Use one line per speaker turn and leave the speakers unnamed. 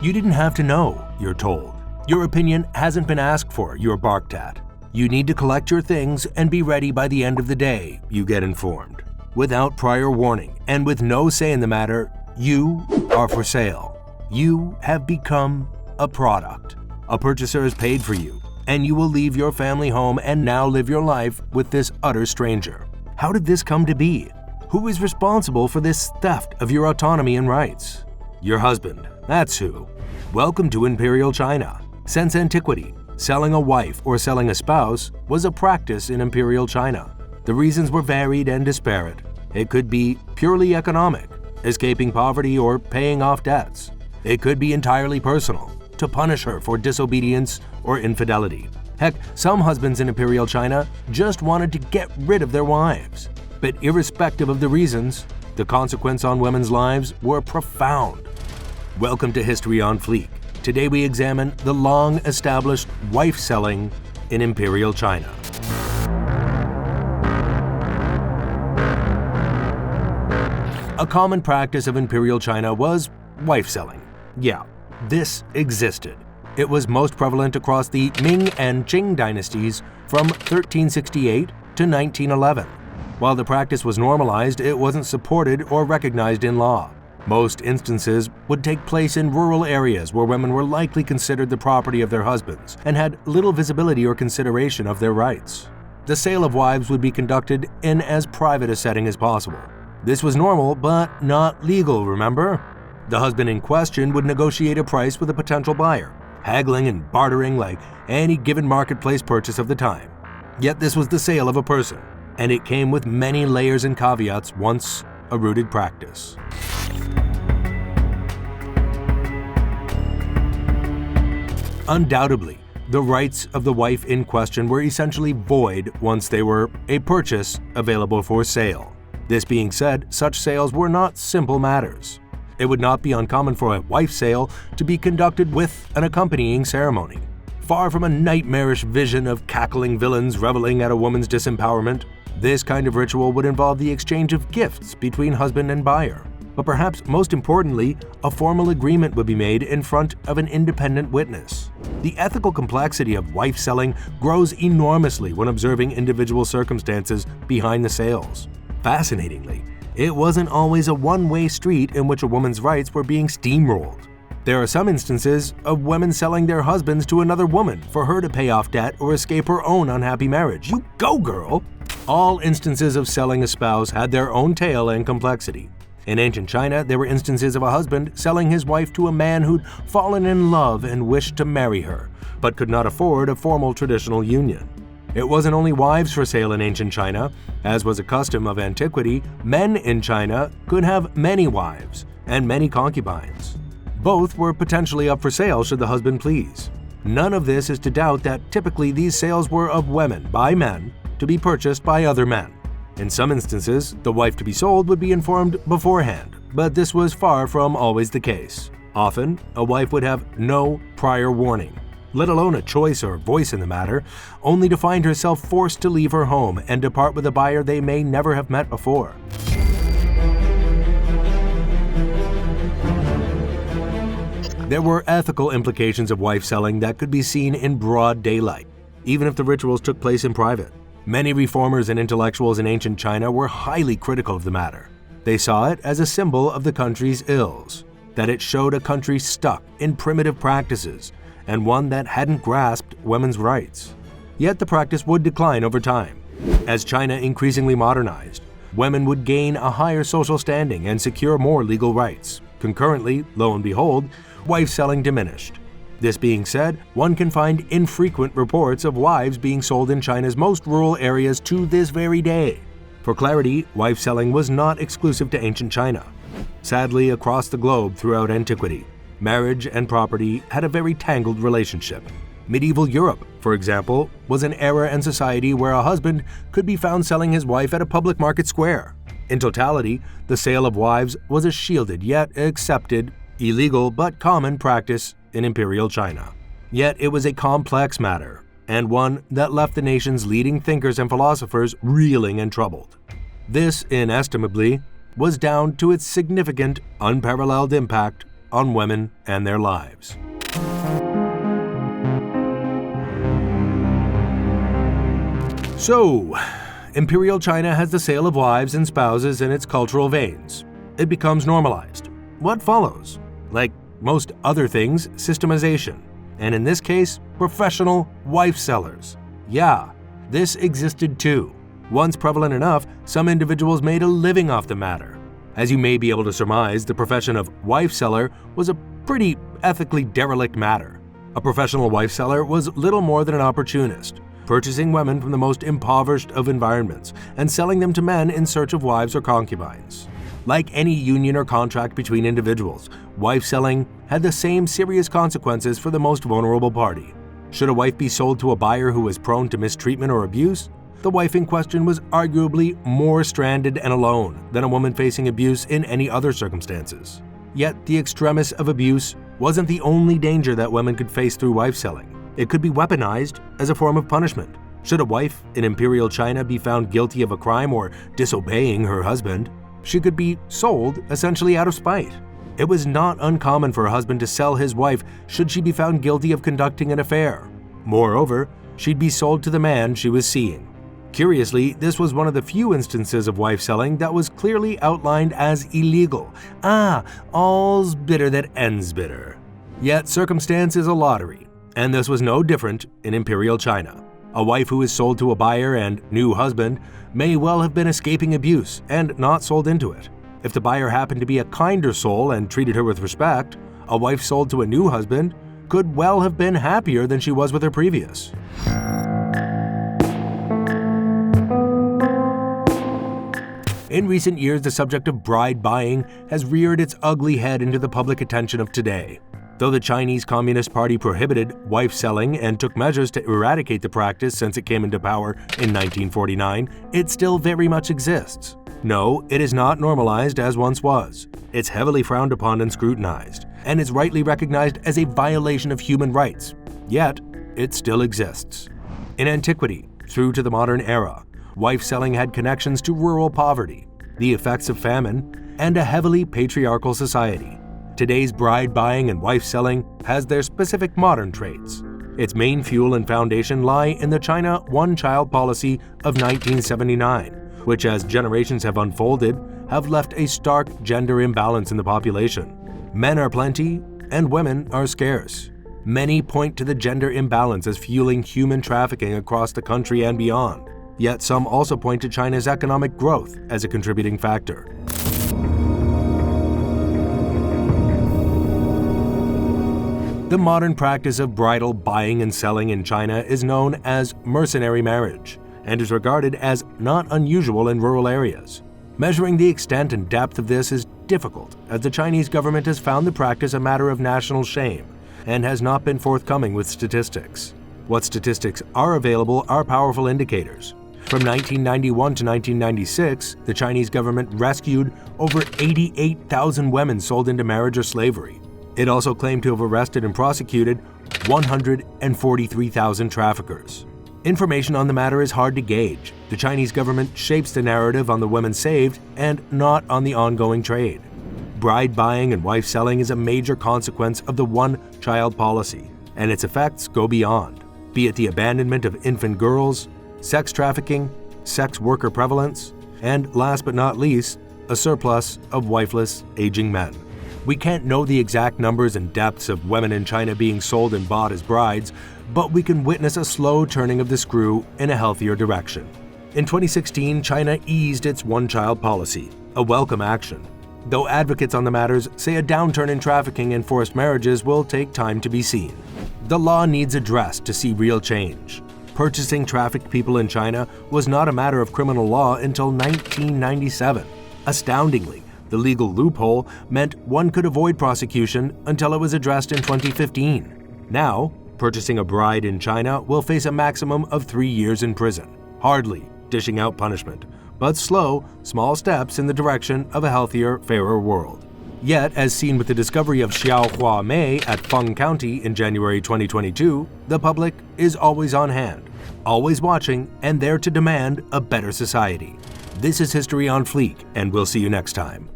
You didn't have to know, you're told. Your opinion hasn't been asked for, you're barked at. You need to collect your things and be ready by the end of the day, you get informed. Without prior warning and with no say in the matter, you are for sale. You have become a product. A purchaser has paid for you, and you will leave your family home and now live your life with this utter stranger. How did this come to be? Who is responsible for this theft of your autonomy and rights? Your husband, that's who. Welcome to Imperial China. Since antiquity, selling a wife or selling a spouse was a practice in Imperial China. The reasons were varied and disparate. It could be purely economic, escaping poverty or paying off debts. It could be entirely personal, to punish her for disobedience or infidelity. Heck, some husbands in Imperial China just wanted to get rid of their wives. But irrespective of the reasons, the consequence on women's lives were profound. Welcome to History on Fleek. Today we examine the long-established wife-selling in Imperial China. A common practice of Imperial China was wife-selling. Yeah, this existed. It was most prevalent across the Ming and Qing dynasties from 1368 to 1911. While the practice was normalized, it wasn't supported or recognized in law. Most instances would take place in rural areas where women were likely considered the property of their husbands and had little visibility or consideration of their rights. The sale of wives would be conducted in as private a setting as possible. This was normal, but not legal, remember? The husband in question would negotiate a price with a potential buyer, haggling and bartering like any given marketplace purchase of the time. Yet this was the sale of a person, and it came with many layers and caveats once a rooted practice. Undoubtedly, the rights of the wife in question were essentially void once they were a purchase available for sale. This being said, such sales were not simple matters. It would not be uncommon for a wife sale to be conducted with an accompanying ceremony. Far from a nightmarish vision of cackling villains reveling at a woman's disempowerment, this kind of ritual would involve the exchange of gifts between husband and buyer. But perhaps most importantly, a formal agreement would be made in front of an independent witness. The ethical complexity of wife selling grows enormously when observing individual circumstances behind the sales. Fascinatingly, it wasn't always a one-way street in which a woman's rights were being steamrolled. There are some instances of women selling their husbands to another woman for her to pay off debt or escape her own unhappy marriage. You go, girl! All instances of selling a spouse had their own tale and complexity. In ancient China, there were instances of a husband selling his wife to a man who'd fallen in love and wished to marry her, but could not afford a formal traditional union. It wasn't only wives for sale in ancient China. As was a custom of antiquity, men in China could have many wives and many concubines. Both were potentially up for sale should the husband please. None of this is to doubt that typically these sales were of women by men to be purchased by other men. In some instances, the wife to be sold would be informed beforehand, but this was far from always the case. Often, a wife would have no prior warning, let alone a choice or voice in the matter, only to find herself forced to leave her home and depart with a buyer they may never have met before. There were ethical implications of wife selling that could be seen in broad daylight, even if the rituals took place in private. Many reformers and intellectuals in ancient China were highly critical of the matter. They saw it as a symbol of the country's ills, that it showed a country stuck in primitive practices and one that hadn't grasped women's rights. Yet the practice would decline over time. As China increasingly modernized, women would gain a higher social standing and secure more legal rights. Concurrently, lo and behold, wife selling diminished. This being said, one can find infrequent reports of wives being sold in China's most rural areas to this very day. For clarity, wife selling was not exclusive to ancient China. Sadly, across the globe throughout antiquity, marriage and property had a very tangled relationship. Medieval Europe, for example, was an era and society where a husband could be found selling his wife at a public market square. In totality, the sale of wives was a shielded yet accepted, illegal but common practice in Imperial China. Yet it was a complex matter, and one that left the nation's leading thinkers and philosophers reeling and troubled. This, inestimably, was down to its significant, unparalleled impact on women and their lives. So, Imperial China has the sale of wives and spouses in its cultural veins. It becomes normalized. What follows? Like most other things, systemization. And in this case, professional wife sellers. Yeah, this existed too. Once prevalent enough, some individuals made a living off the matter. As you may be able to surmise, the profession of wife seller was a pretty ethically derelict matter. A professional wife seller was little more than an opportunist, purchasing women from the most impoverished of environments and selling them to men in search of wives or concubines. Like any union or contract between individuals, wife selling had the same serious consequences for the most vulnerable party. Should a wife be sold to a buyer who was prone to mistreatment or abuse, the wife in question was arguably more stranded and alone than a woman facing abuse in any other circumstances. Yet the extremis of abuse wasn't the only danger that women could face through wife selling. It could be weaponized as a form of punishment. Should a wife in Imperial China be found guilty of a crime or disobeying her husband, she could be sold essentially out of spite. It was not uncommon for a husband to sell his wife should she be found guilty of conducting an affair. Moreover, she'd be sold to the man she was seeing. Curiously, this was one of the few instances of wife selling that was clearly outlined as illegal. All's bitter that ends bitter. Yet circumstance is a lottery, and this was no different in Imperial China. A wife who is sold to a buyer and new husband may well have been escaping abuse and not sold into it. If the buyer happened to be a kinder soul and treated her with respect, a wife sold to a new husband could well have been happier than she was with her previous. In recent years, the subject of bride buying has reared its ugly head into the public attention of today. Though the Chinese Communist Party prohibited wife selling and took measures to eradicate the practice since it came into power in 1949, it still very much exists. No, it is not normalized as once was. It's heavily frowned upon and scrutinized, and is rightly recognized as a violation of human rights. Yet, it still exists. In antiquity, through to the modern era, wife selling had connections to rural poverty, the effects of famine, and a heavily patriarchal society. Today's bride buying and wife selling has their specific modern traits. Its main fuel and foundation lie in the China one-child policy of 1979, which, as generations have unfolded, have left a stark gender imbalance in the population. Men are plenty and women are scarce. Many point to the gender imbalance as fueling human trafficking across the country and beyond. Yet some also point to China's economic growth as a contributing factor. The modern practice of bridal buying and selling in China is known as mercenary marriage and is regarded as not unusual in rural areas. Measuring the extent and depth of this is difficult, as the Chinese government has found the practice a matter of national shame and has not been forthcoming with statistics. What statistics are available are powerful indicators. From 1991 to 1996, the Chinese government rescued over 88,000 women sold into marriage or slavery. It also claimed to have arrested and prosecuted 143,000 traffickers. Information on the matter is hard to gauge. The Chinese government shapes the narrative on the women saved and not on the ongoing trade. Bride buying and wife selling is a major consequence of the one-child policy, and its effects go beyond, be it the abandonment of infant girls, sex trafficking, sex worker prevalence, and last but not least, a surplus of wifeless, aging men. We can't know the exact numbers and depths of women in China being sold and bought as brides, but we can witness a slow turning of the screw in a healthier direction. In 2016, China eased its one-child policy, a welcome action, though advocates on the matters say a downturn in trafficking and forced marriages will take time to be seen. The law needs addressed to see real change. Purchasing trafficked people in China was not a matter of criminal law until 1997. Astoundingly, the legal loophole meant one could avoid prosecution until it was addressed in 2015. Now, purchasing a bride in China will face a maximum of 3 years in prison, hardly dishing out punishment, but slow, small steps in the direction of a healthier, fairer world. Yet, as seen with the discovery of Xiaohua Mei at Feng County in January 2022, the public is always on hand, always watching, and there to demand a better society. This is History on Fleek, and we'll see you next time.